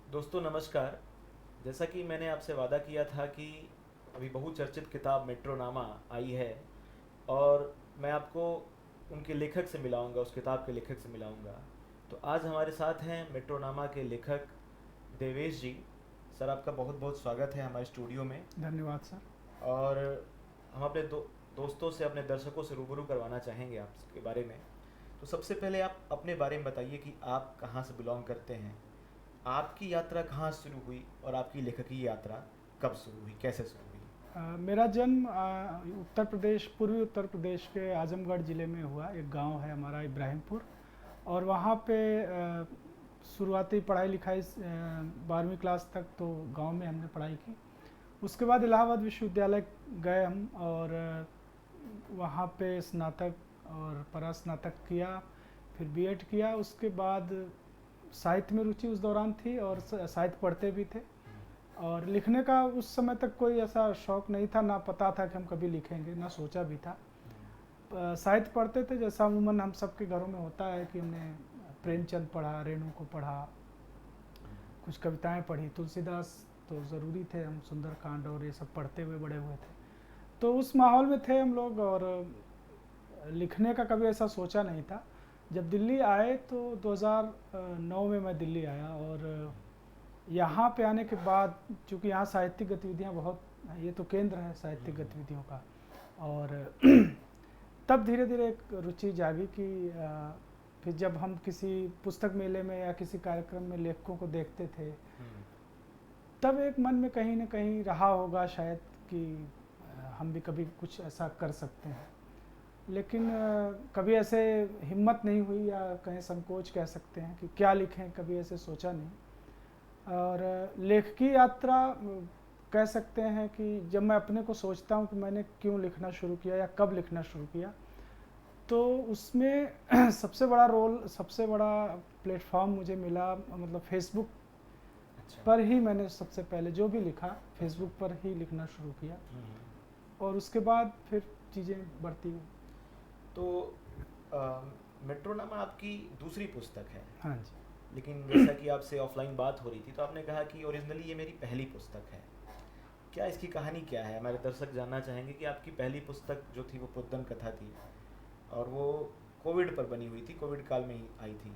दोस्तों नमस्कार। जैसा कि मैंने आपसे वादा किया था कि अभी बहुचर्चित किताब मेट्रोनामा आई है और मैं आपको उनके लेखक से मिलाऊंगा, उस किताब के लेखक से मिलाऊंगा। तो आज हमारे साथ हैं मेट्रोनामा के लेखक देवेश जी। सर, आपका बहुत बहुत स्वागत है हमारे स्टूडियो में। धन्यवाद सर। और हम अपने दोस्तों से, अपने दर्शकों से रूबरू करवाना चाहेंगे आपके बारे में। तो सबसे पहले आप अपने बारे में बताइए कि आप कहाँ से बिलोंग करते हैं, आपकी यात्रा कहाँ शुरू हुई और आपकी लेखकी यात्रा कब शुरू हुई, कैसे शुरू हुई। मेरा जन्म उत्तर प्रदेश, पूर्वी उत्तर प्रदेश के आजमगढ़ ज़िले में हुआ। एक गांव है हमारा इब्राहिमपुर, और वहाँ पे शुरुआती पढ़ाई लिखाई 12वीं क्लास तक तो गांव में हमने पढ़ाई की। उसके बाद इलाहाबाद विश्वविद्यालय गए हम, और वहाँ पे स्नातक और परास्नातक किया, फिर बीएड किया। उसके बाद साहित्य में रुचि उस दौरान थी, और साहित्य पढ़ते भी थे। और लिखने का उस समय तक कोई ऐसा शौक नहीं था, ना पता था कि हम कभी लिखेंगे, ना सोचा भी था। साहित्य पढ़ते थे, जैसा अमूमन हम सबके घरों में होता है कि हमने प्रेमचंद पढ़ा, रेणु को पढ़ा, कुछ कविताएं पढ़ी, तुलसीदास तो ज़रूरी थे, हम सुंदरकांड और ये सब पढ़ते हुए बड़े हुए थे। तो उस माहौल में थे हम लोग, और लिखने का कभी ऐसा सोचा नहीं था। जब दिल्ली आए तो 2009 में मैं दिल्ली आया, और यहाँ पे आने के बाद, चूँकि यहाँ साहित्यिक गतिविधियाँ बहुत, ये तो केंद्र है साहित्यिक गतिविधियों का, और तब धीरे धीरे एक रुचि जागी कि फिर जब हम किसी पुस्तक मेले में या किसी कार्यक्रम में लेखकों को देखते थे, तब एक मन में कहीं ना कहीं रहा होगा शायद कि हम भी कभी कुछ ऐसा कर सकते हैं। लेकिन कभी ऐसे हिम्मत नहीं हुई, या कहीं संकोच कह सकते हैं कि क्या लिखें, कभी ऐसे सोचा नहीं। और लेखकी यात्रा कह सकते हैं कि जब मैं अपने को सोचता हूँ कि मैंने क्यों लिखना शुरू किया या कब लिखना शुरू किया, तो उसमें सबसे बड़ा रोल, सबसे बड़ा प्लेटफॉर्म मुझे मिला, मतलब फेसबुक अच्छा। पर ही मैंने सबसे पहले जो भी लिखा, फेसबुक पर ही लिखना शुरू किया, और उसके बाद फिर चीज़ें बढ़ती गई। तो अ, मेट्रोनामा आपकी दूसरी पुस्तक है, हाँ जी। लेकिन जैसा कि आपसे ऑफलाइन बात हो रही थी तो आपने कहा कि ओरिजिनली ये मेरी पहली पुस्तक है। क्या इसकी कहानी क्या है, हमारे दर्शक जानना चाहेंगे कि आपकी पहली पुस्तक जो थी वो पुद्दन कथा थी, और वो कोविड पर बनी हुई थी, कोविड काल में ही आई थी।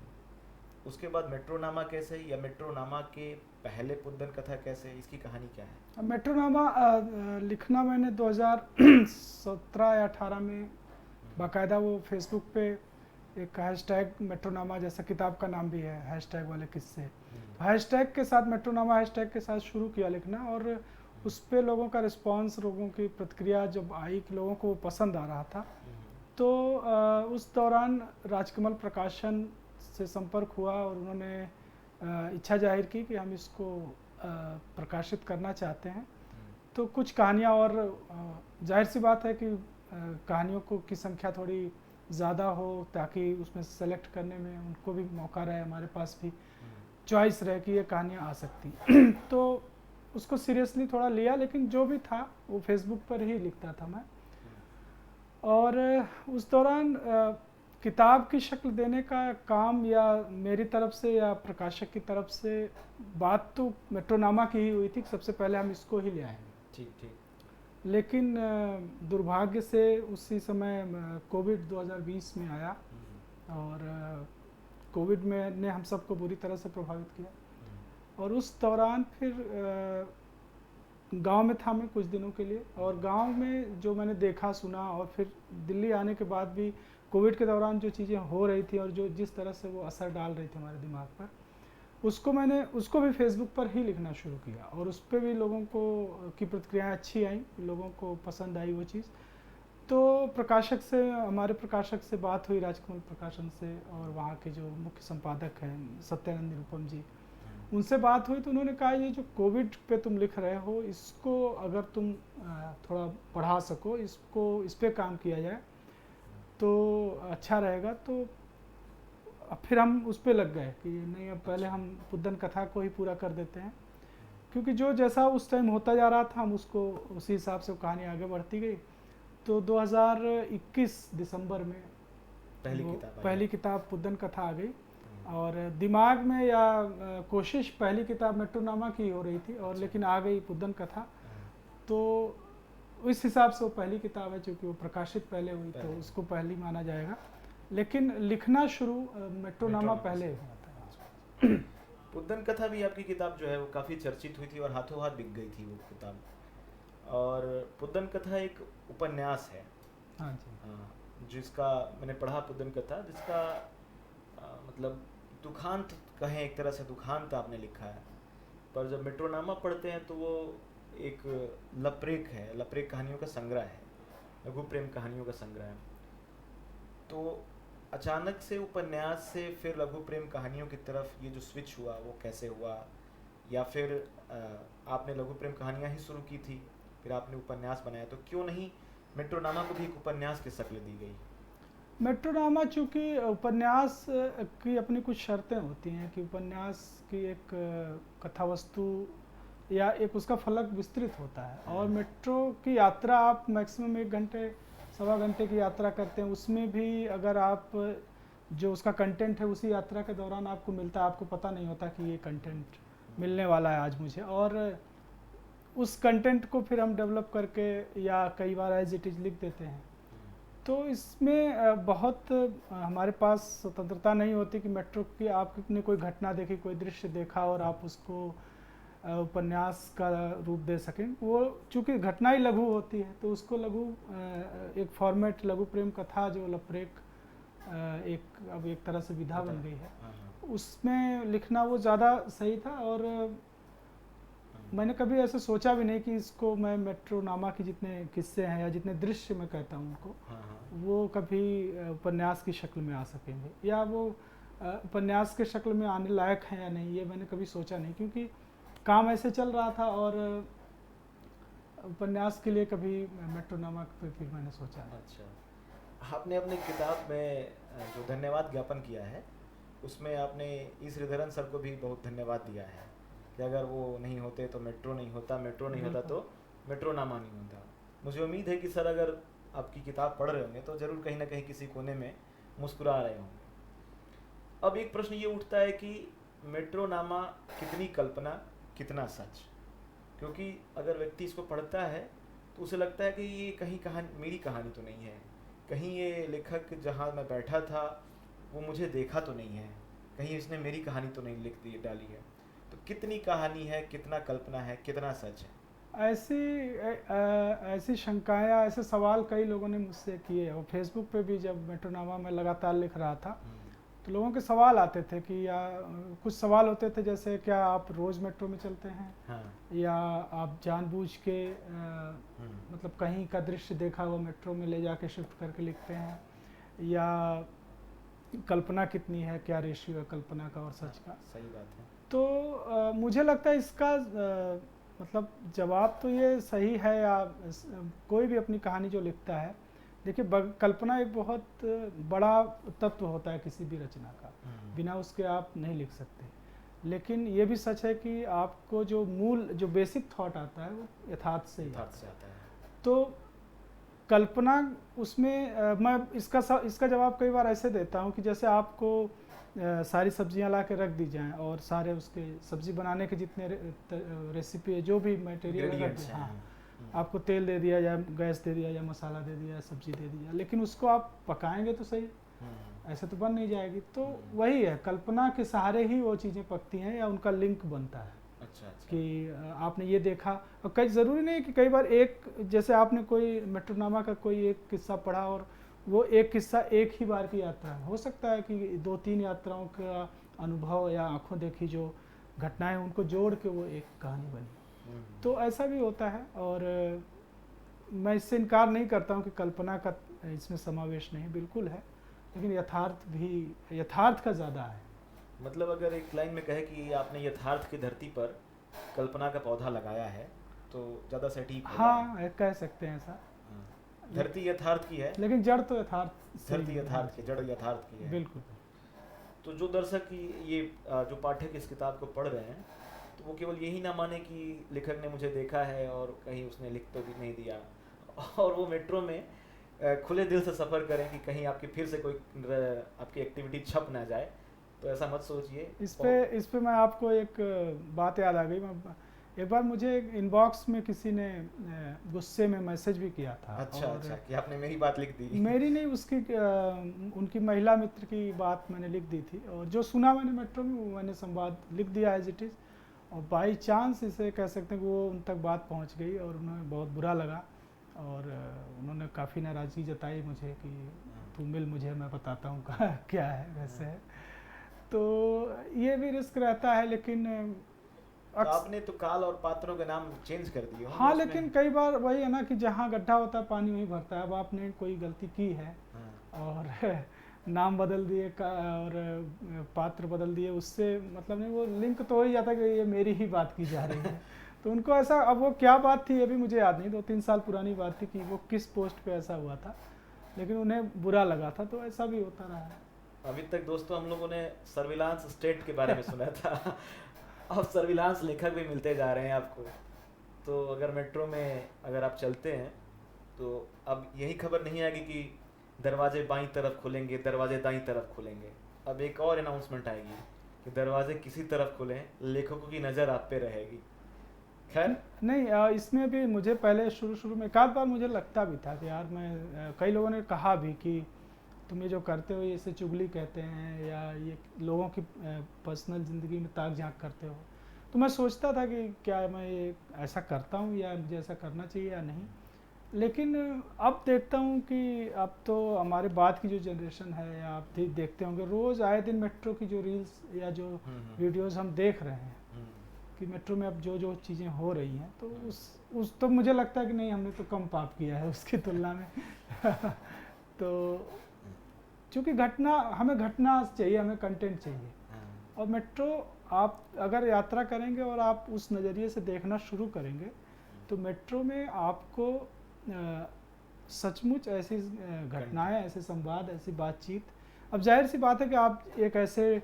उसके बाद मेट्रोनामा कैसे, या मेट्रोनामा के पहले पुद्दन कथा कैसे, इसकी कहानी क्या है। अब मेट्रोनामा लिखना मैंने 2017 या 18 में बाकायदा वो फेसबुक पे एक हैशटैग मेट्रोनामा, जैसा किताब का नाम भी है हैशटैग वाले किस्से, तो हैशटैग के साथ, मेट्रोनामा हैशटैग के साथ शुरू किया लिखना। और उस पे लोगों का रिस्पांस, लोगों की प्रतिक्रिया जब आई कि लोगों को वो पसंद आ रहा था, तो उस दौरान राजकमल प्रकाशन से संपर्क हुआ, और उन्होंने इच्छा जाहिर की कि हम इसको प्रकाशित करना चाहते हैं। तो कुछ कहानियाँ, और जाहिर सी बात है कि कहानियों को की संख्या थोड़ी ज़्यादा हो, ताकि उसमें सेलेक्ट करने में उनको भी मौका रहे, हमारे पास भी चॉइस रहे कि ये कहानियाँ आ सकती तो उसको सीरियसली थोड़ा लिया, लेकिन जो भी था वो फेसबुक पर ही लिखता था मैं। और उस दौरान किताब की शक्ल देने का काम, या मेरी तरफ से या प्रकाशक की तरफ से, बात तो मेट्रोनामा की ही हुई थी कि सबसे पहले हम इसको ही ले आएंगे। ठीक ठीक। लेकिन दुर्भाग्य से उसी समय कोविड 2020 में आया, और कोविड में ने हम सबको बुरी तरह से प्रभावित किया। और उस दौरान फिर गांव में था मैं कुछ दिनों के लिए, और गांव में जो मैंने देखा सुना, और फिर दिल्ली आने के बाद भी कोविड के दौरान जो चीज़ें हो रही थी, और जो जिस तरह से वो असर डाल रही थी हमारे दिमाग पर, उसको भी फेसबुक पर ही लिखना शुरू किया। और उस पर भी लोगों को की प्रतिक्रियाएँ अच्छी आई, लोगों को पसंद आई वो चीज़। तो प्रकाशक से, हमारे प्रकाशक से बात हुई, राजकमल प्रकाशन से, और वहाँ के जो मुख्य संपादक हैं सत्यानंद निरुपम जी, उनसे बात हुई। तो उन्होंने कहा, ये जो कोविड पे तुम लिख रहे हो, इसको अगर तुम थोड़ा बढ़ा सको, इस पे काम किया जाए तो अच्छा रहेगा। तो अब फिर हम उस पे लग गए कि नहीं, अब पहले अच्छा। हम पुद्दन कथा को ही पूरा कर देते हैं, क्योंकि जो जैसा उस टाइम होता जा रहा था, हम उसको उसी हिसाब से कहानी आगे बढ़ती गई। तो 2021 दिसंबर में पहली वो किताब आई पहली आपकी। किताब पुद्दन कथा आ गई। और दिमाग में या कोशिश पहली किताब मेट्रोनामा की हो रही थी, और लेकिन आ गई पुद्दन कथा, तो इस हिसाब से वो पहली किताब है, क्योंकि वो प्रकाशित पहले हुई तो उसको पहली माना जाएगा। लेकिन लिखना शुरू मेट्रोनामा पहले हुआ था। पुद्दन कथा भी आपकी किताब जो है वो काफ़ी चर्चित हुई थी और हाथों हाथ बिक गई थी वो किताब। और पुद्दन कथा एक उपन्यास है। हाँ जी। हाँ, जिसका मैंने पढ़ा पुद्दन कथा, जिसका मतलब दुखांत कहें, एक तरह से दुखांत आपने लिखा है। पर जब मेट्रोनामा पढ़ते हैं तो वो एक लपरेक है, लपरेक कहानियों का संग्रह है, लघु प्रेम कहानियों का संग्रह है। तो अचानक से उपन्यास से फिर लघु प्रेम कहानियों की तरफ ये जो स्विच हुआ वो कैसे हुआ? या फिर आपने लघु प्रेम कहानियाँ ही शुरू की थी, फिर आपने उपन्यास बनाया, तो क्यों नहीं मेट्रोनामा को भी एक उपन्यास की शक्ल दी गई? मेट्रोनामा चूँकि उपन्यास की अपनी कुछ शर्तें होती हैं कि उपन्यास की एक कथा वस्तु या एक उसका फलक विस्तृत होता है, और मेट्रो की यात्रा आप मैक्सिमम 1 घंटे सवा घंटे की यात्रा करते हैं, उसमें भी अगर आप जो उसका कंटेंट है उसी यात्रा के दौरान आपको मिलता है, आपको पता नहीं होता कि ये कंटेंट मिलने वाला है आज मुझे, और उस कंटेंट को फिर हम डेवलप करके या कई बार एज इट इज़ लिख देते हैं। तो इसमें बहुत हमारे पास स्वतंत्रता नहीं होती कि मेट्रो की आपने कोई घटना देखी, कोई दृश्य देखा और आप उसको उपन्यास का रूप दे सकें। वो चूँकि घटना ही लघु होती है तो उसको लघु एक फॉर्मेट लघु प्रेम कथा जो लपरेक अब एक तरह से विधा बन गई है, उसमें लिखना वो ज़्यादा सही था। और मैंने कभी ऐसे सोचा भी नहीं कि इसको मैं मेट्रोनामा की जितने किस्से हैं या जितने दृश्य मैं कहता हूँ उनको, वो कभी उपन्यास की शक्ल में आ सकेंगे या वो उपन्यास के शक्ल में आने लायक हैं या नहीं, ये मैंने कभी सोचा नहीं, क्योंकि काम ऐसे चल रहा था और उपन्यास के लिए कभी मेट्रोनामा पे फिर मैंने सोचा। अच्छा, आपने अपनी किताब में जो धन्यवाद ज्ञापन किया है उसमें आपने ई श्रीधरन सर को भी बहुत धन्यवाद दिया है कि अगर वो नहीं होते तो मेट्रो नहीं होता, मेट्रो नहीं होता तो मेट्रोनामा नहीं होता। मुझे उम्मीद है कि सर अगर आपकी किताब पढ़ रहे होंगे तो ज़रूर कहीं ना कहीं किसी कोने में मुस्कुरा रहे होंगे। अब एक प्रश्न ये उठता है कि मेट्रोनामा कितनी कल्पना कितना सच? क्योंकि अगर व्यक्ति इसको पढ़ता है तो उसे लगता है कि ये कहीं कहानी मेरी कहानी तो नहीं है, कहीं ये लेखक जहाँ मैं बैठा था वो मुझे देखा तो नहीं है, कहीं इसने मेरी कहानी तो नहीं लिख दी डाली है। तो कितनी कहानी है, कितना कल्पना है, कितना सच है? ऐसी शंकाएं, ऐसे सवाल कई लोगों ने मुझसे किए, और फेसबुक पे भी जब मेट्रोनामा में लगातार लिख रहा था तो लोगों के सवाल आते थे कि या कुछ सवाल होते थे जैसे क्या आप रोज़ मेट्रो में चलते हैं? हाँ। या आप जानबूझ के मतलब कहीं का दृश्य देखा हुआ मेट्रो में ले जाके शिफ्ट करके लिखते हैं? या कल्पना कितनी है, क्या रेशियो है कल्पना का और सच का? सही बात है। तो मुझे लगता है इसका मतलब जवाब तो ये सही है, या कोई भी अपनी कहानी जो लिखता है, देखिए कल्पना एक बहुत बड़ा तत्व होता है किसी भी रचना का, बिना उसके आप नहीं लिख सकते। लेकिन ये भी सच है कि आपको जो मूल जो बेसिक थॉट आता है वो यथार्थ से ही आता है। तो कल्पना उसमें मैं इसका जवाब कई बार ऐसे देता हूँ कि जैसे आपको सारी सब्जियां ला के रख दी जाएं और सारे उसके सब्जी बनाने के जितने रेसिपी है, जो भी मटेरियल है, हाँ, आपको तेल दे दिया जाए, गैस दे दिया जाए, मसाला दे दिया, सब्जी दे दी जाए, लेकिन उसको आप पकाएंगे तो सही, ऐसे तो बन नहीं जाएगी। तो वही है, कल्पना के सहारे ही वो चीज़ें पकती हैं या उनका लिंक बनता है। अच्छा। कि आपने ये देखा, और कई ज़रूरी नहीं कि कई बार एक जैसे आपने कोई मेट्रोनामा का कोई एक किस्सा पढ़ा और वो एक किस्सा एक ही बार की यात्रा है, हो सकता है कि 2-3 यात्राओं का अनुभव या आंखों देखी जो घटनाएं उनको जोड़ के वो एक कहानी बनी। तो ऐसा भी होता है, और मैं इससे इनकार नहीं करता हूँ कि कल्पना का इसमें समावेश नहीं, बिल्कुल है, लेकिन यथार्थ का ज़्यादा है। मतलब अगर एक लाइन में कहे कि आपने यथार्थ की धरती पर कल्पना का पौधा लगाया है तो ज़्यादा सटीक होगा। हाँ, कह सकते हैं ऐसा। धरती यथार्थ की है, लेकिन जड़ तो यथार्थ, धरती यथार्थ की, जड़ यथार्थ की है। बिल्कुल। तो जो दर्शक ये जो पाठक इस किताब को पढ़ रहे हैं तो वो केवल यही ना माने कि लेखक ने मुझे देखा है और कहीं उसने लिख तो भी नहीं दिया, और वो मेट्रो में खुले दिल से सफ़र करें कि कहीं आपकी फिर से कोई आपकी एक्टिविटी छप ना जाए, तो ऐसा मत सोचिए। इस पे मैं आपको एक बात याद आ गई। मैं एक बार मुझे इनबॉक्स में किसी ने गुस्से में मैसेज भी किया था, अच्छा और अच्छा, कि आपने मेरी बात लिख दी। मेरी नहीं, उसकी उनकी महिला मित्र की बात मैंने लिख दी थी, और जो सुना मैंने मेट्रो में वो मैंने संवाद लिख दिया एज इट इज़। और बाई चांस इसे कह सकते हैं कि वो उन तक बात पहुंच गई और उन्हें बहुत बुरा लगा, और उन्होंने काफ़ी नाराज़गी जताई मुझे कि तू मिल मुझे, मैं बताता हूँ क्या है वैसे है। तो ये भी रिस्क रहता है, लेकिन तो आपने तो काल और पात्रों के नाम चेंज कर दिए होंगे हाँ, उसमें। लेकिन कई बार वही है ना कि जहाँ गड्ढा होता है पानी वहीं भरता है। अब आपने कोई गलती की है हाँ। और नाम बदल दिए और पात्र बदल दिए, उससे मतलब नहीं, वो लिंक तो हो ही जाता है कि ये मेरी ही बात की जा रही है। तो उनको ऐसा, अब वो क्या बात थी ये भी मुझे याद नहीं, 2-3 साल पुरानी बात थी कि वो किस पोस्ट पे ऐसा हुआ था, लेकिन उन्हें बुरा लगा था, तो ऐसा भी होता रहा है। अभी तक दोस्तों हम लोगों ने सर्विलांस स्टेट के बारे में सुना था। अब सर्विलांस लेखक भी मिलते जा रहे हैं आपको। तो अगर मेट्रो में अगर आप चलते हैं तो अब यही खबर नहीं आएगी कि दरवाजे बाईं तरफ खुलेंगे, दरवाजे दाईं तरफ खुलेंगे। अब एक और अनाउंसमेंट आएगी कि दरवाजे किसी तरफ खुलें, लेखकों की नज़र आप पे रहेगी। खैर नहीं, इसमें भी मुझे पहले शुरू में एक आध बार मुझे लगता भी था कि यार मैं, कई लोगों ने कहा भी कि तुम ये जो करते हो ये इसे चुगली कहते हैं, या ये लोगों की पर्सनल ज़िंदगी में ताक झांक करते हो। तो मैं सोचता था कि क्या मैं ये ऐसा करता हूँ या मुझे ऐसा करना चाहिए या नहीं। लेकिन अब देखता हूँ कि अब तो हमारे बाद की जो जनरेशन है, या आप देखते होंगे रोज़ आए दिन मेट्रो की जो रील्स या जो वीडियोस हम देख रहे हैं कि मेट्रो में अब जो जो चीज़ें हो रही हैं, तो उस तो मुझे लगता है कि नहीं, हमने तो कम पाप किया है उसकी तुलना में। तो चूँकि हमें घटना चाहिए, हमें कंटेंट चाहिए, और मेट्रो आप अगर यात्रा करेंगे और आप उस नज़रिए से देखना शुरू करेंगे, तो मेट्रो में आपको सचमुच ऐसी घटनाएं, ऐसे संवाद, ऐसी बातचीत। अब जाहिर सी बात है कि आप एक ऐसे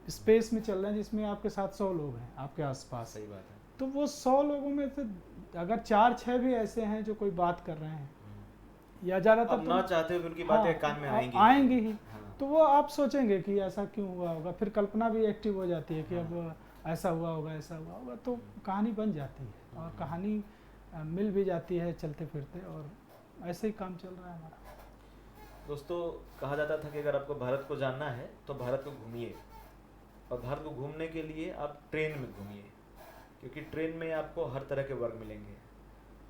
स्पेस में चल रहे हैं जिसमें आपके साथ 100 लोग हैं आपके आसपास। सही बात है। तो वो 100 लोगों में से अगर 4-6 भी ऐसे हैं जो कोई बात कर रहे हैं, या ज़्यादातर अब ना चाहते हुए उनकी बातें कान में आएंगी ही। हाँ। तो वो आप सोचेंगे कि ऐसा क्यों हुआ होगा, फिर कल्पना भी एक्टिव हो जाती है कि अब ऐसा हुआ होगा, ऐसा हुआ होगा, तो कहानी बन जाती है, और कहानी मिल भी जाती है चलते फिरते, और ऐसे ही काम चल रहा है हमारा। दोस्तों, कहा जाता था कि अगर आपको भारत को जानना है तो भारत को घूमिए, और भारत को घूमने के लिए आप ट्रेन में घूमिए, क्योंकि ट्रेन में आपको हर तरह के वर्ग मिलेंगे।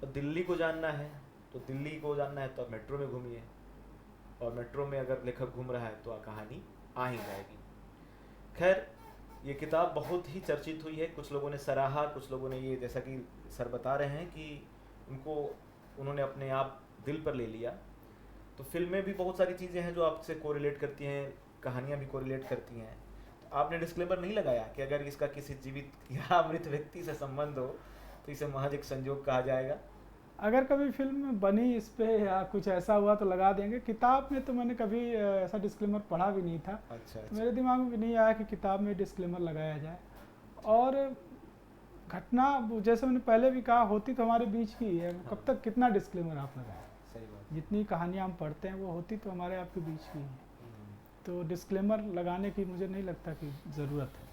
और दिल्ली को जानना है तो दिल्ली को जानना है तो आप मेट्रो में घूमिए, और मेट्रो में अगर लेखक घूम रहा है तो कहानी आ ही जाएगी। खैर, ये किताब बहुत ही चर्चित हुई है, कुछ लोगों ने सराहा, कुछ लोगों ने ये, जैसा कि सर बता रहे हैं कि उन्होंने अपने आप दिल पर ले लिया। तो फिल्में भी बहुत सारी चीज़ें हैं जो आपसे कोरिलेट करती हैं, कहानियाँ भी कोरिलेट करती हैं। तो आपने डिस्क्लेमर नहीं लगाया कि अगर इसका किसी जीवित या मृत व्यक्ति से संबंध हो तो इसे महज एक संजोग कहा जाएगा। अगर कभी फिल्म बनी इस पे या कुछ ऐसा हुआ तो लगा देंगे। किताब में तो मैंने कभी ऐसा डिस्क्लेमर पढ़ा भी नहीं था। अच्छा। तो मेरे दिमाग में भी नहीं आया कि किताब में डिस्क्लेमर लगाया जाए। और घटना जैसे मैंने पहले भी कहा, होती तो हमारे बीच की है, कब तक कितना डिस्क्लेमर आप लगाएं। सही बात। जितनी कहानियाँ हम पढ़ते हैं वो होती तो हमारे आपके बीच की है, तो डिस्क्लेमर लगाने की मुझे नहीं लगता कि ज़रूरत है।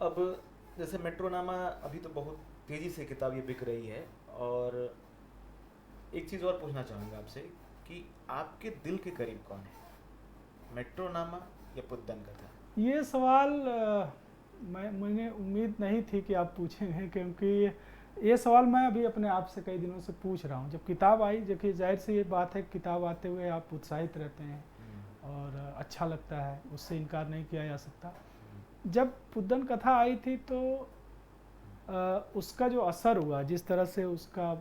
अब जैसे मेट्रोनामा अभी तो बहुत तेज़ी से किताब ये बिक रही है, और एक चीज़ और पूछना चाहूँगा आपसे कि आपके दिल के करीब कौन है, मेट्रोनामा या पुद्दन कथा? ये सवाल मैंने उम्मीद नहीं थी कि आप पूछेंगे, क्योंकि ये सवाल मैं अभी अपने आप से कई दिनों से पूछ रहा हूँ। जब किताब आई, देखिए जाहिर सी ये बात है, किताब आते हुए आप उत्साहित रहते हैं और अच्छा लगता है, उससे इनकार नहीं किया जा सकता। जब पुद्दन कथा आई थी तो उसका जो असर हुआ, जिस तरह से उसका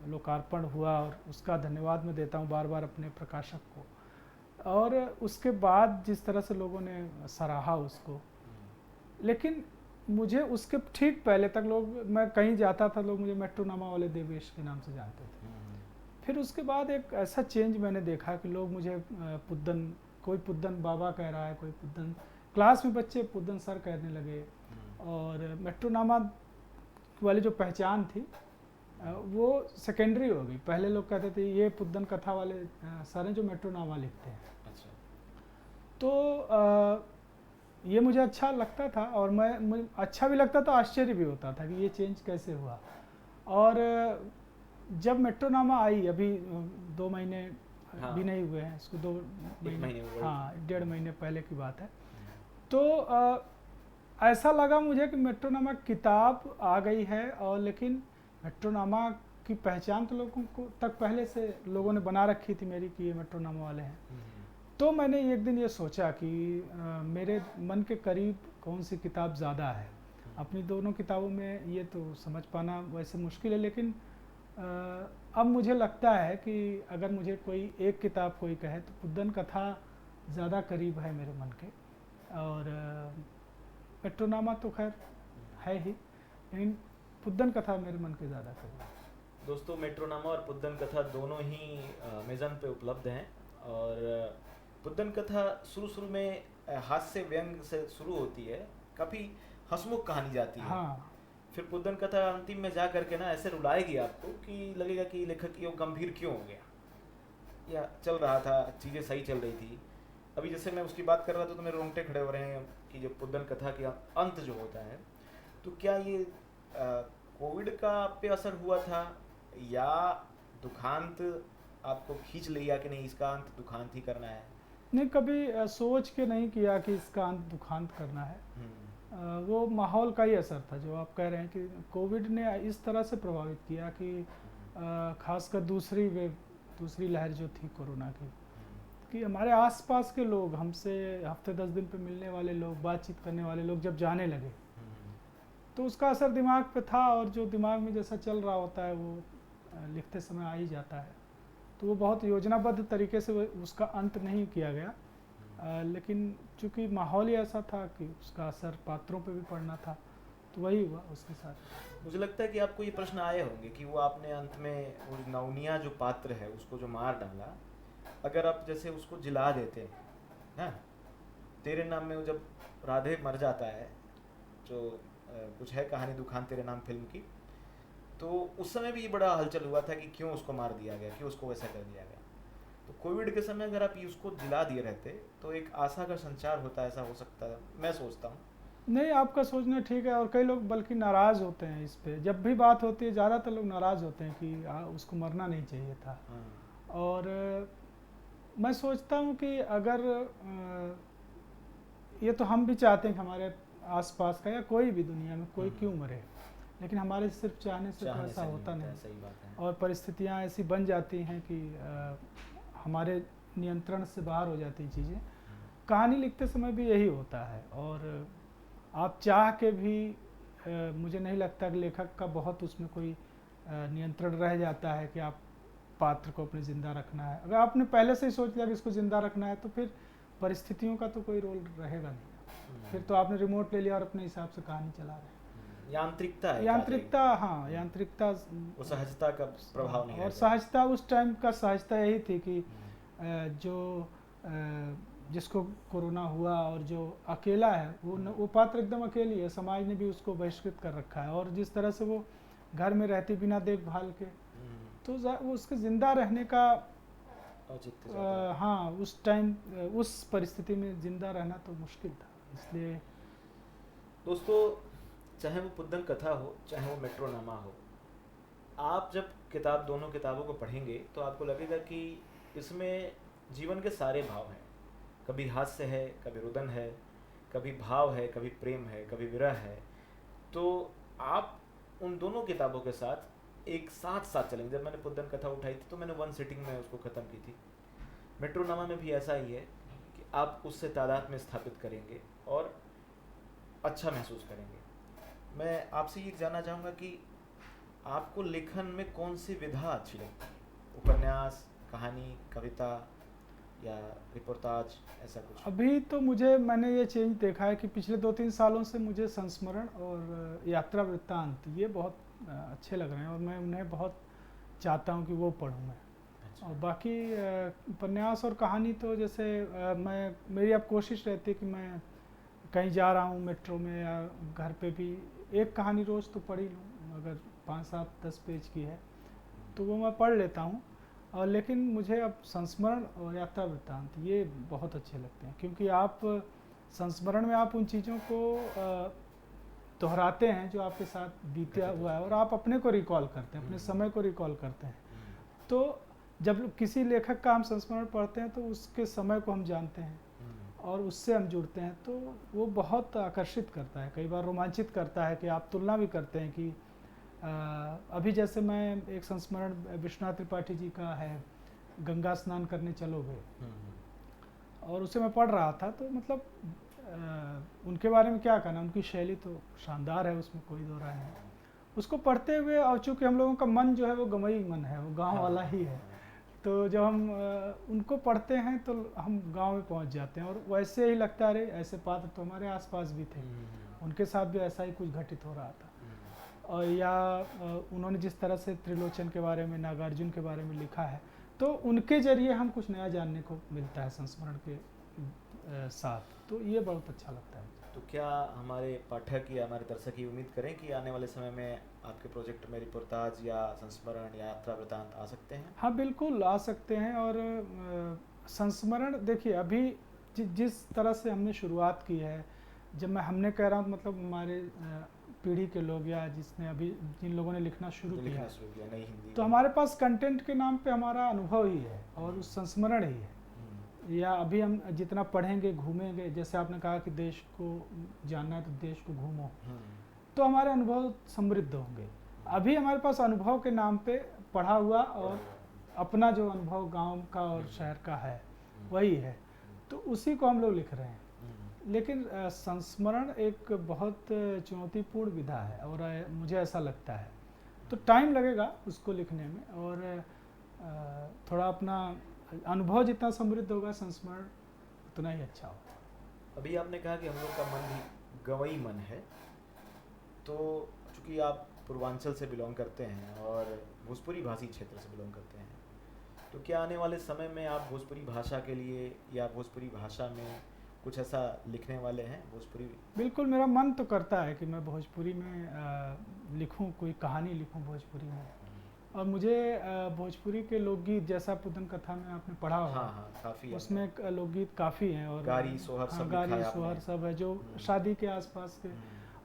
लोकार्पण हुआ, और उसका धन्यवाद मैं देता हूँ बार बार अपने प्रकाशक को, और उसके बाद जिस तरह से लोगों ने सराहा उसको। लेकिन मुझे उसके ठीक पहले तक मैं कहीं जाता था, लोग मुझे मेट्रोनामा वाले देवेश के नाम से जानते थे। फिर उसके बाद एक ऐसा चेंज मैंने देखा कि लोग मुझे पुद्दन, कोई पुद्दन बाबा कह रहा है, कोई पुद्दन, क्लास में बच्चे पुद्दन सर कहने लगे। और मेट्रोनामा वाली जो पहचान थी वो सेकेंडरी हो गई। पहले लोग कहते थे ये पुद्दन कथा वाले सर हैं जो मेट्रोनामा लिखते हैं। अच्छा। तो ये मुझे अच्छा लगता था, और मुझे अच्छा भी लगता था, आश्चर्य भी होता था कि ये चेंज कैसे हुआ। और जब मेट्रोनामा आई, अभी 2 महीने हाँ। भी नहीं हुए हैं इसको, 2 एक महीने, महीने हुए। हाँ 1.5 महीने पहले की बात है। तो ऐसा लगा मुझे कि मेट्रोनामा किताब आ गई है, और लेकिन मेट्रोनामा की पहचान तो लोगों को तक पहले से लोगों ने बना रखी थी मेरी, कि ये मेट्रोनामा वाले हैं। तो मैंने एक दिन ये सोचा कि मेरे मन के करीब कौन सी किताब ज़्यादा है। अपनी दोनों किताबों में ये तो समझ पाना वैसे मुश्किल है, लेकिन अब मुझे लगता है कि अगर मुझे कोई एक किताब कोई कहे तो पुद्दन कथा ज़्यादा करीब है मेरे मन के, और मेट्रोनामा तो खैर है ही, लेकिन पुद्दन कथा मेरे मन के ज़्यादा करीब है। दोस्तों, मेट्रोनामा और पुद्दन कथा दोनों ही अमेज़न पे उपलब्ध हैं। और पुद्दन कथा शुरू में हास्य व्यंग से शुरू होती है, काफ़ी हंसमुख कहानी जाती है। हाँ, फिर पुद्दन कथा अंतिम में जा करके ना ऐसे रुलाएगी आपको कि लगेगा कि लेखक ये गंभीर क्यों हो गया, या चल रहा था, चीज़ें सही चल रही थी। अभी जैसे मैं उसकी बात कर रहा था तो मेरे रोंगटे खड़े हो रहे हैं कि जो पुद्दन कथा का अंत जो होता है, तो क्या ये कोविड का आप पे असर हुआ था, या दुखांत आपको खींच लिया कि नहीं इसका अंत दुखांत ही करना है? नहीं, कभी सोच के नहीं किया कि इसका अंत दुखांत करना है। वो माहौल का ही असर था, जो आप कह रहे हैं कि कोविड ने इस तरह से प्रभावित किया कि खासकर दूसरी लहर जो थी कोरोना की, कि हमारे आसपास के लोग, हमसे हफ्ते 10 दिन पे मिलने वाले लोग, बातचीत करने वाले लोग जब जाने लगे, तो उसका असर दिमाग पे था। और जो दिमाग में जैसा चल रहा होता है वो लिखते समय आ ही जाता है। तो वो बहुत योजनाबद्ध तरीके से उसका अंत नहीं किया गया, लेकिन चूंकि माहौल ही ऐसा था कि उसका असर पात्रों पे भी पड़ना था, तो वही हुआ उसके साथ। मुझे लगता है कि आपको ये प्रश्न आए होंगे कि वो आपने अंत में वो नवनिया जो पात्र है उसको जो मार डाला, अगर आप जैसे उसको जिला देते हैं, तेरे नाम में वो जब राधे मर जाता है, जो कुछ है कहानी दुखान तेरे नाम फिल्म की, तो उस समय भी ये बड़ा हलचल हुआ था कि क्यों उसको मार दिया गया, क्यों उसको वैसा कर दिया गया। तो कोविड के समय अगर आप उसको जिला दिए रहते तो एक आशा का संचार होता, ऐसा हो सकता है, मैं सोचता हूँ। नहीं, आपका सोचना ठीक है, और कई लोग बल्कि नाराज़ होते हैं इस पे। जब भी बात होती है ज़्यादातर लोग नाराज़ होते हैं कि उसको मरना नहीं चाहिए था। और मैं सोचता हूँ कि अगर ये तो हम भी चाहते हैं कि हमारे आसपास का या कोई भी दुनिया में कोई क्यों मरे, लेकिन हमारे सिर्फ चाहने से तो ऐसा होता नहीं। सही बात है। और परिस्थितियाँ ऐसी बन जाती हैं कि हमारे नियंत्रण से बाहर हो जाती चीज़ें। कहानी लिखते समय भी यही होता है, और आप चाह के भी मुझे नहीं लगता कि लेखक का बहुत उसमें कोई नियंत्रण रह जाता है कि आप पात्र को अपने ज़िंदा रखना है। अगर आपने पहले से ही सोच लिया कि इसको ज़िंदा रखना है, तो फिर परिस्थितियों का तो कोई रोल रहेगा नहीं। फिर तो आपने रिमोट ले लिया और अपने हिसाब से कहानी चला रहे हैं। यांत्रिकता है, यांत्रिकता, हाँ यांत्रिकता, वो सहजता का प्रभाव नहीं। और सहजता, उस टाइम का सहजता यही थी कि जो जिसको कोरोना हुआ और जो अकेला है वो पात्र एकदम अकेली है, समाज ने भी उसको बहिष्कृत कर रखा है। और जिस तरह से वो घर में रहती बिना देखभाल के, तो वो उसके ज़िंदा रहने का हाँ, उस टाइम उस परिस्थिति में ज़िंदा रहना तो मुश्किल था। इसलिए दोस्तों, चाहे वो पुद्दन कथा हो, चाहे वो मेट्रोनामा हो, आप जब दोनों किताबों को पढ़ेंगे तो आपको लगेगा कि इसमें जीवन के सारे भाव हैं। कभी हास्य है, कभी रुदन है, कभी भाव है, कभी प्रेम है, कभी विरह है। तो आप उन दोनों किताबों के साथ एक साथ चलेंगे। जब मैंने पुद्दन कथा उठाई थी तो मैंने 1 सिटिंग में उसको ख़त्म की थी। मेट्रोनामा में भी ऐसा ही है कि आप उससे तादाद में स्थापित करेंगे और अच्छा महसूस करेंगे। मैं आपसे ये जानना चाहूँगा कि आपको लेखन में कौन सी विधा अच्छी लगती है? उपन्यास, कहानी, कविता या रिपोर्टाज, ऐसा कुछ? अभी तो मैंने ये चेंज देखा है कि पिछले 2-3 सालों से मुझे संस्मरण और यात्रा वृत्तांत ये बहुत अच्छे लग रहे हैं, और मैं उन्हें बहुत चाहता हूँ कि वो पढूं मैं। अच्छा। और बाकी उपन्यास और कहानी तो जैसे मेरी अब कोशिश रहती है कि मैं कहीं जा रहा हूँ मेट्रो में या घर पे भी एक कहानी रोज़ तो पढ़ ही लूँ। अगर 5, 7, 10 पेज की है तो वो मैं पढ़ लेता हूँ। और लेकिन मुझे अब संस्मरण और यात्रा वृत्तांत ये बहुत अच्छे लगते हैं, क्योंकि आप संस्मरण में आप उन चीज़ों को दोहराते हैं जो आपके साथ बीता हुआ है, और आप अपने को रिकॉल करते हैं, अपने समय को रिकॉल करते हैं। तो जब किसी लेखक का हम संस्मरण पढ़ते हैं तो उसके समय को हम जानते हैं और उससे हम जुड़ते हैं, तो वो बहुत आकर्षित करता है, कई बार रोमांचित करता है कि आप तुलना भी करते हैं कि अभी जैसे मैं एक संस्मरण विश्वनाथ त्रिपाठी जी का है, गंगा स्नान करने चलोगे, और उसे मैं पढ़ रहा था, तो मतलब उनके बारे में क्या कहना, उनकी शैली तो शानदार है, उसमें कोई दो राय नहीं। उसको पढ़ते हुए, और चूँकि हम लोगों का मन जो है वो गंवई मन है, वो गांव वाला ही है, तो जब हम उनको पढ़ते हैं तो हम गांव में पहुंच जाते हैं, और वैसे ही लगता है अरे ऐसे पात्र तो हमारे आसपास भी थे, उनके साथ भी ऐसा ही कुछ घटित हो रहा था। और या उन्होंने जिस तरह से त्रिलोचन के बारे में, नागार्जुन के बारे में लिखा है, तो उनके जरिए हम कुछ नया जानने को मिलता है संस्मरण के साथ, तो ये बहुत अच्छा लगता है। तो क्या हमारे पाठक या हमारे दर्शक ये उम्मीद करें कि आने वाले समय में आपके प्रोजेक्ट में रिपोर्टाज या संस्मरण या यात्रा वृत्तांत आ सकते हैं? हाँ बिल्कुल आ सकते हैं। और संस्मरण देखिए, अभी जिस तरह से हमने शुरुआत की है, जब मैं हमने कह रहा हूँ मतलब हमारे पीढ़ी के लोग या जिसने अभी जिन लोगों ने लिखना शुरू किया नई हिंदी, तो हमारे पास कंटेंट के नाम पे हमारा अनुभव ही है और उस संस्मरण ही है। या अभी हम जितना पढ़ेंगे, घूमेंगे, जैसे आपने कहा कि देश को जानना है तो देश को घूमो, तो हमारे अनुभव समृद्ध होंगे। अभी हमारे पास अनुभव के नाम पे पढ़ा हुआ और अपना जो अनुभव गांव का और शहर का है वही है, तो उसी को हम लोग लिख रहे हैं। लेकिन संस्मरण एक बहुत चुनौतीपूर्ण विधा है और मुझे ऐसा लगता है, तो टाइम लगेगा उसको लिखने में, और थोड़ा अपना अनुभव जितना समृद्ध होगा संस्मरण उतना ही अच्छा होगा। अभी आपने कहा कि हम लोग का मन भी गंवई मन है, तो चूँकि आप पूर्वांचल से बिलोंग करते हैं और भोजपुरी भाषी क्षेत्र से बिलोंग करते हैं, तो क्या आने वाले समय में आप भोजपुरी भाषा के लिए या भोजपुरी भाषा में कुछ ऐसा लिखने वाले हैं? भोजपुरी बिल्कुल, मेरा मन तो करता है कि मैं भोजपुरी में लिखूं, कोई कहानी लिखूं भोजपुरी में। और मुझे भोजपुरी के लोकगीत, जैसा पुदन कथा में आपने पढ़ा होगा, काफ़ी उसमें लोकगीत काफ़ी हैं, और गारी सोहर सब गारी सोहर सब है जो शादी के आसपास के,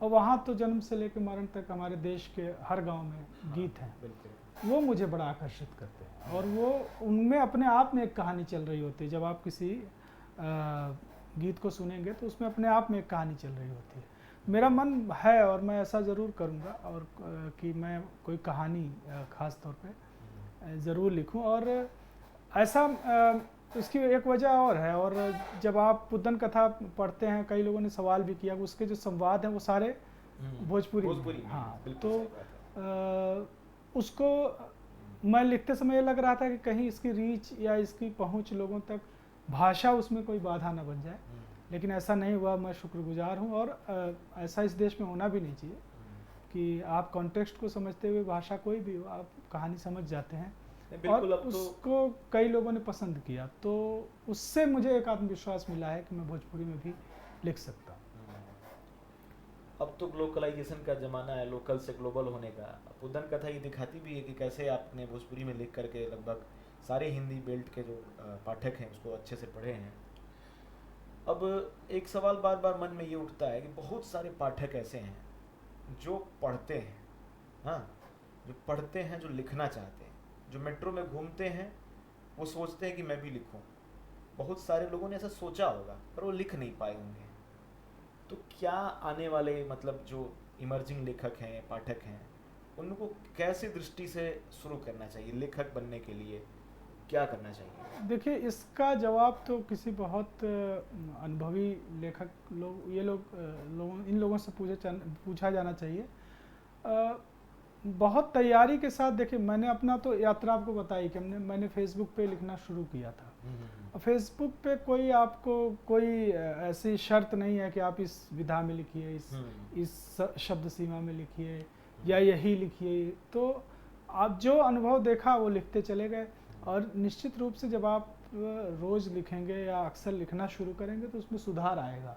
और वहाँ तो जन्म से लेकर मरण तक हमारे देश के हर गांव में गीत हैं, वो मुझे बड़ा आकर्षित करते हैं। और वो उनमें अपने आप में एक कहानी चल रही होती है। जब आप किसी गीत को सुनेंगे तो उसमें अपने आप में एक कहानी चल रही होती है। मेरा मन है और मैं ऐसा ज़रूर करूँगा, और कि मैं कोई कहानी ख़ास तौर पे ज़रूर लिखूँ। और ऐसा इसकी एक वजह और है, और जब आप पुदन कथा पढ़ते हैं, कई लोगों ने सवाल भी किया, उसके जो संवाद हैं वो सारे भोजपुरी में। हाँ, तो उसको मैं लिखते समय ये लग रहा था कि कहीं इसकी रीच या इसकी पहुँच लोगों तक, भाषा उसमें कोई बाधा ना बन जाए, लेकिन ऐसा नहीं हुआ। मैं शुक्रगुजार हूँ, और ऐसा इस देश में होना भी नहीं चाहिए कि आप कॉन्टेक्स्ट को समझते हुए, भाषा कोई भी हो, आप कहानी समझ जाते हैं। और उसको कई लोगों ने पसंद किया, तो उससे मुझे एक आत्मविश्वास मिला है कि मैं भोजपुरी में भी लिख सकता हूँ। अब तो ग्लोबलाइजेशन का ज़माना है, लोकल से ग्लोबल होने का। पुदन कथा ये दिखाती भी है कि कैसे आपने भोजपुरी में लिख करके लगभग सारे हिंदी बेल्ट के जो पाठक हैं उसको अच्छे से पढ़े हैं। अब एक सवाल बार बार मन में ये उठता है कि बहुत सारे पाठक ऐसे हैं जो पढ़ते हैं, हाँ, जो पढ़ते हैं, जो लिखना चाहते हैं, जो मेट्रो में घूमते हैं, वो सोचते हैं कि मैं भी लिखूं। बहुत सारे लोगों ने ऐसा सोचा होगा पर वो लिख नहीं पाए होंगे। तो क्या आने वाले मतलब जो इमर्जिंग लेखक हैं, पाठक हैं, उनको कैसे दृष्टि से शुरू करना चाहिए? लेखक बनने के लिए क्या करना चाहिए? देखिए, इसका जवाब तो किसी बहुत अनुभवी लेखक लोग, ये लोग इन लोगों से पूछा जाना चाहिए। बहुत तैयारी के साथ। देखिए, मैंने अपना तो यात्रा आपको बताई कि मैंने फेसबुक पे लिखना शुरू किया था। फेसबुक पे कोई आपको कोई ऐसी शर्त नहीं है कि आप इस विधा में लिखिए, इस शब्द सीमा में लिखिए या यही लिखिए। तो आप जो अनुभव देखा वो लिखते चले गए, और निश्चित रूप से जब आप रोज़ लिखेंगे या अक्सर लिखना शुरू करेंगे तो उसमें सुधार आएगा।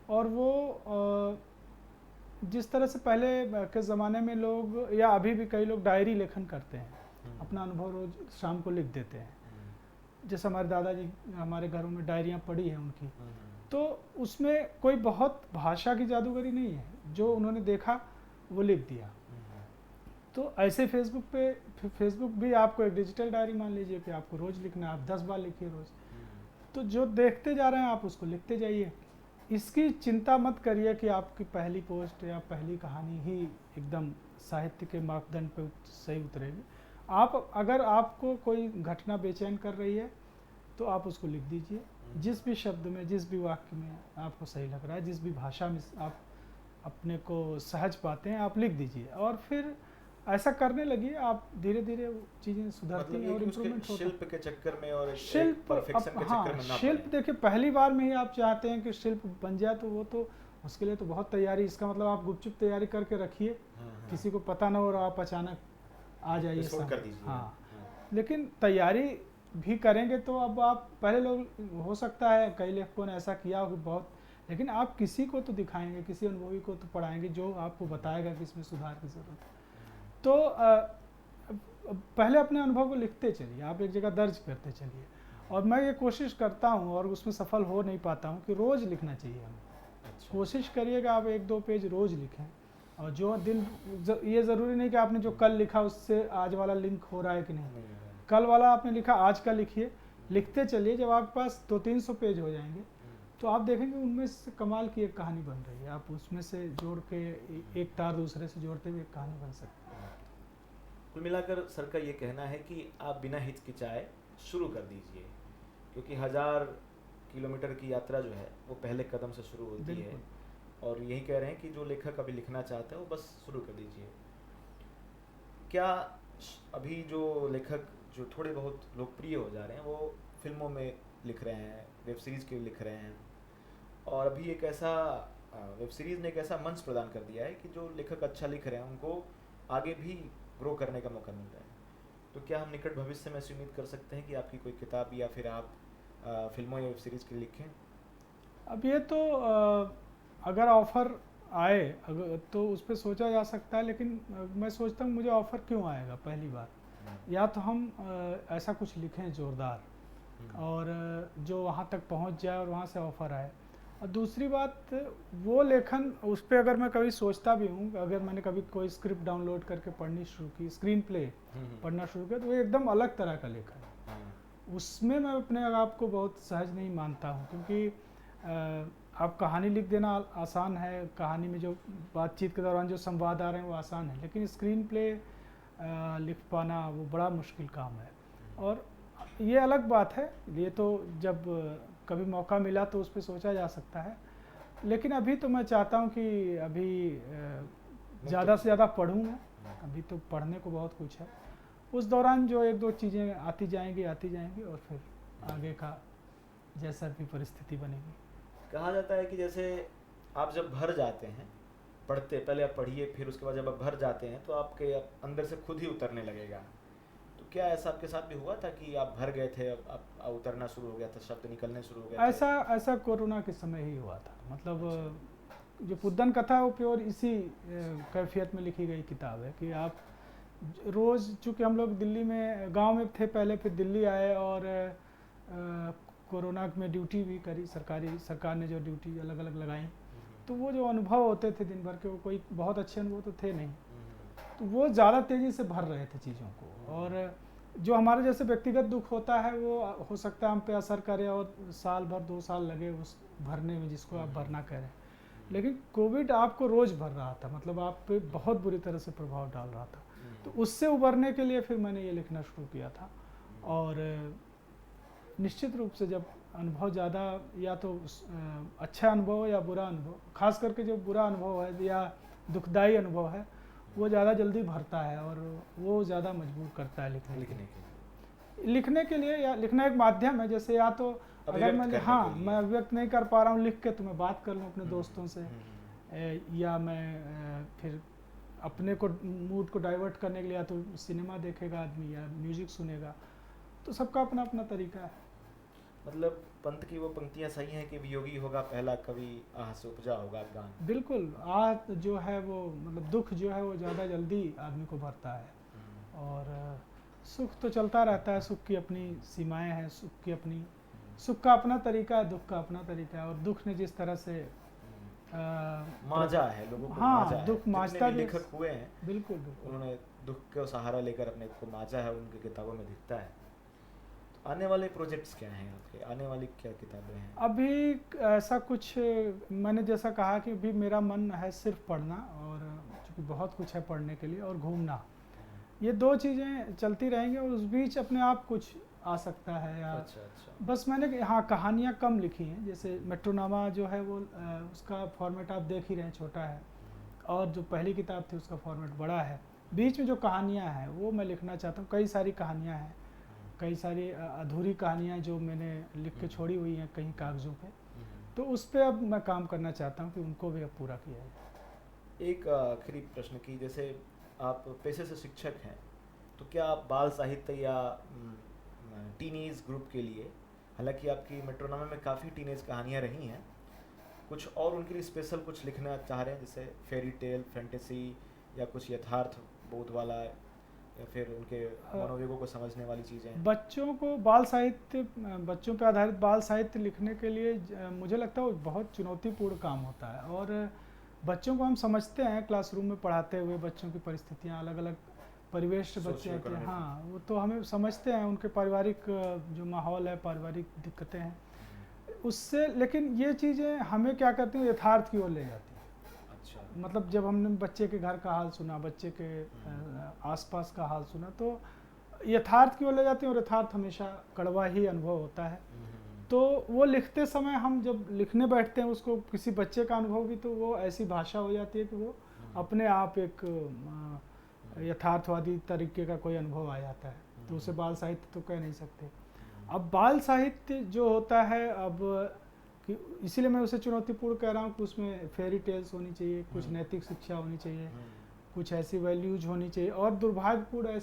और वो जिस तरह से पहले के ज़माने में लोग, या अभी भी कई लोग डायरी लेखन करते हैं, अपना अनुभव रोज शाम को लिख देते हैं। जैसे हमारे दादाजी, हमारे घरों में डायरियाँ पड़ी हैं उनकी, तो उसमें कोई बहुत भाषा की जादूगरी नहीं है, जो उन्होंने देखा वो लिख दिया। तो ऐसे फेसबुक भी आपको एक डिजिटल डायरी मान लीजिए कि आपको रोज़ लिखना है, आप 10 बार लिखिए रोज़। तो जो देखते जा रहे हैं आप उसको लिखते जाइए। इसकी चिंता मत करिए कि आपकी पहली पोस्ट या पहली कहानी ही एकदम साहित्य के मापदंड पे सही उतरेगी। आप अगर आपको कोई घटना बेचैन कर रही है तो आप उसको लिख दीजिए, जिस भी शब्द में, जिस भी वाक्य में आपको सही लग रहा है, जिस भी भाषा में आप अपने को सहज पाते हैं, आप लिख दीजिए। और फिर ऐसा करने लगिए, आप धीरे धीरे चीज़ें सुधरती हैं और इम्प्रूवमेंट होता है। शिल्प के चक्कर में और शिल्प परफेक्शन के चक्कर में ना शिल्प पड़े। देखिए, पहली बार में ही आप चाहते हैं कि शिल्प बन जाए तो वो तो उसके लिए तो बहुत तैयारी। इसका मतलब आप गुपचुप तैयारी करके रखिए, किसी को पता ना हो और आप अचानक आ जाइए कर दीजिए। हाँ, लेकिन तैयारी भी करेंगे तो अब आप पहले लोग, हो सकता है कई लेखकों ने ऐसा किया हो कि बहुत, लेकिन आप किसी को तो दिखाएंगे, किसी अनुभवी को तो पढ़ाएंगे जो आपको बताएगा कि इसमें सुधार की ज़रूरत है। तो पहले अपने अनुभव को लिखते चलिए, आप एक जगह दर्ज करते चलिए। और मैं ये कोशिश करता हूँ और उसमें सफल हो नहीं पाता हूँ कि रोज़ लिखना चाहिए हमें। कोशिश करिएगा आप 1-2 पेज रोज़ लिखें। और जो दिन, ये ज़रूरी नहीं कि आपने जो कल लिखा उससे आज वाला लिंक हो रहा है कि नहीं। कल वाला आपने लिखा, आज का लिखिए, लिखते चलिए। जब आपके पास 200-300 पेज हो जाएंगे तो आप देखेंगे उनमें से कमाल की एक कहानी बन रही है। आप उसमें से जोड़ के एक तार दूसरे से जोड़ते हुए एक कहानी बन सकती है। कुल मिलाकर सर का ये कहना है कि आप बिना हिचकिचाए शुरू कर दीजिए, क्योंकि 1000 किलोमीटर की यात्रा जो है वो पहले कदम से शुरू होती है। और यही कह रहे हैं कि जो लेखक अभी लिखना चाहते हैं वो बस शुरू कर दीजिए। क्या अभी जो लेखक जो थोड़े बहुत लोकप्रिय हो जा रहे हैं वो फिल्मों में लिख रहे हैं, वेब सीरीज़ के लिए लिख रहे हैं, और अभी एक ऐसा वेब सीरीज़ ने एक ऐसा मंच प्रदान कर दिया है कि जो लेखक अच्छा लिख रहे हैं उनको आगे भी ग्रो करने का मौका मिल रहा है। तो क्या हम निकट भविष्य में ऐसी उम्मीद कर सकते हैं कि आपकी कोई किताब या फिर आप फिल्मों या वेब सीरीज़ के लिए लिखें? अब ये तो अगर ऑफ़र आए अगर तो उस पर सोचा जा सकता है, लेकिन मैं सोचता हूँ मुझे ऑफ़र क्यों आएगा। पहली बात, या तो हम ऐसा कुछ लिखें ज़ोरदार और जो वहाँ तक पहुँच जाए और वहाँ से ऑफ़र आए। और दूसरी बात, वो लेखन उस पर अगर मैं कभी सोचता भी हूँ, अगर मैंने कभी कोई स्क्रिप्ट डाउनलोड करके पढ़नी शुरू की, स्क्रीन प्ले पढ़ना शुरू किया, तो वो एकदम अलग तरह का लेखन है। उसमें मैं अपने आप को बहुत सहज नहीं मानता हूँ, क्योंकि आप कहानी लिख देना आसान है, कहानी में जो बातचीत के दौरान जो संवाद आ रहे हैं वो आसान है, लेकिन स्क्रीन प्ले लिख पाना वो बड़ा मुश्किल काम है। और ये अलग बात है, ये तो जब कभी मौका मिला तो उस पर सोचा जा सकता है। लेकिन अभी तो मैं चाहता हूँ कि अभी ज़्यादा से ज़्यादा पढ़ूँ मैं, अभी तो पढ़ने को बहुत कुछ है। उस दौरान जो 1-2 चीज़ें आती जाएंगी और फिर आगे का जैसा भी परिस्थिति बनेगी। कहा जाता है कि जैसे आप जब भर जाते हैं पढ़ते, पहले आप पढ़िए, फिर उसके बाद जब आप भर जाते हैं तो आपके अंदर से खुद ही उतरने लगेगा। तो क्या ऐसा आपके साथ भी हुआ था कि आप भर गए थे, आप उतरना शुरू हो गया था, शब्द निकलने शुरू हो गए थे? ऐसा कोरोना के समय ही हुआ था। मतलब जो पुद्दन कथा है वो प्योर इसी कैफियत में लिखी गई किताब है कि आप रोज़, चूँकि हम लोग दिल्ली में गांव में थे पहले, फिर दिल्ली आए और कोरोना में ड्यूटी भी करी, सरकार ने जो ड्यूटी अलग अलग लगाई, तो वो जो अनुभव होते थे दिन भर के, वो कोई बहुत अच्छे अनुभव तो थे नहीं। तो वो ज़्यादा तेज़ी से भर रहे थे चीज़ों को, और जो हमारे जैसे व्यक्तिगत दुख होता है वो हो सकता है हम पे असर करे और साल भर 2 साल लगे उस भरने में जिसको आप भरना कह रहे हैं। लेकिन कोविड आपको रोज़ भर रहा था, मतलब आप पे बहुत बुरी तरह से प्रभाव डाल रहा था। तो उससे उबरने के लिए फिर मैंने ये लिखना शुरू किया था। और निश्चित रूप से जब अनुभव ज़्यादा, या तो अच्छा अनुभव हो या बुरा अनुभव, खास करके जो बुरा अनुभव है या दुखदाई अनुभव है, वो ज़्यादा जल्दी भरता है और वो ज़्यादा मजबूर करता है लिखने के लिए। या लिखना एक माध्यम है, जैसे या तो अगर मैं व्यक्त नहीं कर पा रहा हूँ, लिख के तो मैं बात कर लूँ अपने दोस्तों से, या मैं फिर अपने को मूड को डाइवर्ट करने के लिए या तो सिनेमा देखेगा आदमी या म्यूजिक सुनेगा। तो सबका अपना अपना तरीका है। मतलब पंत की वो पंक्तियाँ सही हैं कि वियोगी होगा पहला कवि, आह से उपजा होगा गान। बिल्कुल, आह जो है वो, मतलब दुख जो है वो ज़्यादा जल्दी आदमी को भरता है। और सुख तो चलता रहता है, सुख की अपनी सीमाएं हैं, सुख का अपना तरीका है, दुख का अपना तरीका है। और दुख ने जिस तरह से मांझा है लोगों को, हाँ, मांझा है। दुख जितने मांझता भी भी, लेखक हुए हैं बिल्कुल बिल्कुल। उन्होंने दुख का सहारा लेकर अपने को मांझा है, उनकी किताबों में दिखता है। तो आने वाले प्रोजेक्ट्स क्या हैं आपके, आने वाली क्या किताबें हैं? अभी ऐसा कुछ, मैंने जैसा कहा कि अभी मेरा मन है सिर्फ पढ़ना, और चूँकि बहुत कुछ है पढ़ने के लिए, और घूमना। ये दो चीज़ें चलती रहेंगी, और उस बीच अपने आप कुछ आ सकता है या अच्छा अच्छा। बस मैंने हाँ कहानियाँ कम लिखी हैं। जैसे मेट्रोनोमा जो है वो उसका फॉर्मेट आप देख ही रहे हैं, छोटा है, और जो पहली किताब थी उसका फॉर्मेट बड़ा है। बीच में जो कहानियाँ हैं वो मैं लिखना चाहता हूँ। कई सारी कहानियाँ हैं, कई सारी अधूरी कहानियाँ जो मैंने लिख के छोड़ी हुई हैं कहीं कागज़ों पे, तो उस पर अब मैं काम करना चाहता हूँ कि उनको भी अब पूरा किया जाए। एक आखिरी प्रश्न की, जैसे आप पेशे से शिक्षक हैं, तो क्या आप बाल साहित्य या टीनेज ग्रुप के लिए, हालांकि आपकी मेट्रोनोमा में काफ़ी टीनेज कहानियाँ रही हैं, कुछ और उनके लिए स्पेशल कुछ लिखना चाह रहे हैं, जैसे फेरी टेल, फैंटेसी, या कुछ यथार्थ बोध वाला, या फिर उनके मनोवेगों को समझने वाली चीज़ें? बच्चों को बाल साहित्य, बच्चों पे आधारित बाल साहित्य लिखने के लिए मुझे लगता है वो बहुत चुनौतीपूर्ण काम होता है। और बच्चों को हम समझते हैं क्लासरूम में पढ़ाते हुए, बच्चों की परिस्थितियाँ, अलग अलग परिवेश से बच्चे आते हैं, हाँ वो तो हमें समझते हैं, उनके पारिवारिक जो माहौल है, पारिवारिक दिक्कतें हैं उससे। लेकिन ये चीज़ें हमें क्या करती हैं, यथार्थ की ओर ले जाती हैं। अच्छा। मतलब जब हमने बच्चे के घर का हाल सुना, बच्चे के आसपास का हाल सुना, तो यथार्थ की ओर ले जाती हैं, और यथार्थ हमेशा कड़वा ही अनुभव होता है। तो वो लिखते समय हम जब लिखने बैठते हैं उसको, किसी बच्चे का अनुभव भी, तो वो ऐसी भाषा हो जाती है कि वो अपने आप एक यथार्थवादी तरीके का कोई अनुभव आ जाता है। तो उसे बाल साहित्य तो कह नहीं सकते। अब बाल साहित्य जो होता है, अब कि इसीलिए मैं उसे चुनौतीपूर्ण कह रहा हूँ कि उसमें फेरी टेल्स होनी चाहिए, कुछ नैतिक शिक्षा होनी चाहिए, कुछ ऐसी वैल्यूज होनी चाहिए। और दुर्भाग्यपूर्ण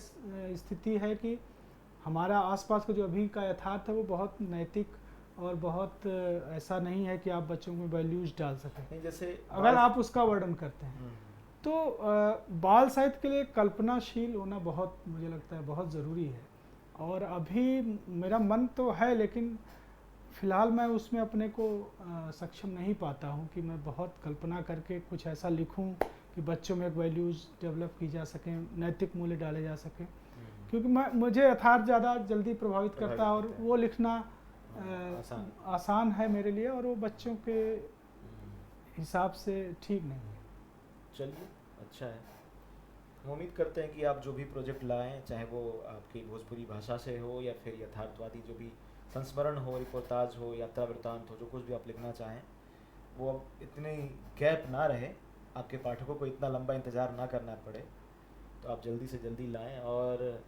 स्थिति है कि हमारा आसपास का जो अभी का यथार्थ है वो बहुत नैतिक और बहुत ऐसा नहीं है कि आप बच्चों में वैल्यूज डाल सकें, जैसे अगर आप उसका वर्णन करते हैं। तो बाल साहित्य के लिए कल्पनाशील होना बहुत, मुझे लगता है बहुत ज़रूरी है। और अभी मेरा मन तो है, लेकिन फ़िलहाल मैं उसमें अपने को सक्षम नहीं पाता हूँ कि मैं बहुत कल्पना करके कुछ ऐसा लिखूँ कि बच्चों में एक वैल्यूज़ डेवलप की जा सकें, नैतिक मूल्य डाले जा सकें। क्योंकि मुझे यथार्थ ज़्यादा जल्दी प्रभावित करता है, और वो लिखना आसान है मेरे लिए, और वो बच्चों के हिसाब से ठीक नहीं है। चलिए, अच्छा है। हम उम्मीद करते हैं कि आप जो भी प्रोजेक्ट लाएं, चाहे वो आपकी भोजपुरी भाषा से हो या फिर यथार्थवादी जो भी संस्मरण हो, रिपोर्टाज हो, यात्रा वृत्तांत हो, जो कुछ भी आप लिखना चाहें, वो अब इतनी गैप ना रहे, आपके पाठकों को इतना लंबा इंतज़ार ना करना पड़े, तो आप जल्दी से जल्दी लाएं। और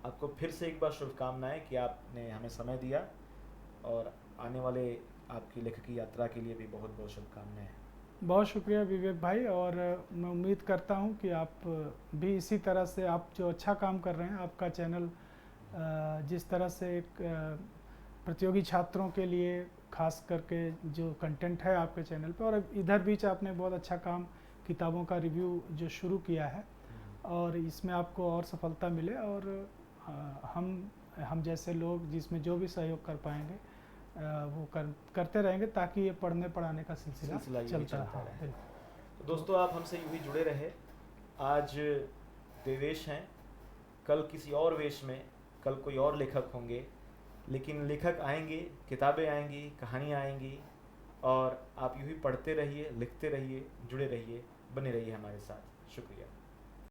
आपको फिर से एक बार शुभकामनाएं कि आपने हमें समय दिया, और आने वाले आपकी लेखकी यात्रा के लिए भी बहुत बहुत शुभकामनाएं। बहुत शुक्रिया विवेक भाई, और मैं उम्मीद करता हूं कि आप भी इसी तरह से, आप जो अच्छा काम कर रहे हैं, आपका चैनल जिस तरह से एक प्रतियोगी छात्रों के लिए खास करके जो कंटेंट है आपके चैनल पे, और इधर बीच आपने बहुत अच्छा काम, किताबों का रिव्यू जो शुरू किया है, और इसमें आपको और सफलता मिले। और हम जैसे लोग जिसमें जो भी सहयोग कर पाएंगे वो करते रहेंगे, ताकि ये पढ़ने पढ़ाने का सिलसिला चलता रहे। तो दोस्तों, आप हमसे यूं ही जुड़े रहे। आज देवेश हैं, कल किसी और वेश में, कल कोई और लेखक होंगे, लेकिन लेखक आएंगे, किताबें आएंगी, कहानियाँ आएंगी, और आप यूं ही पढ़ते रहिए, लिखते रहिए, जुड़े रहिए, बने रहिए हमारे साथ। शुक्रिया।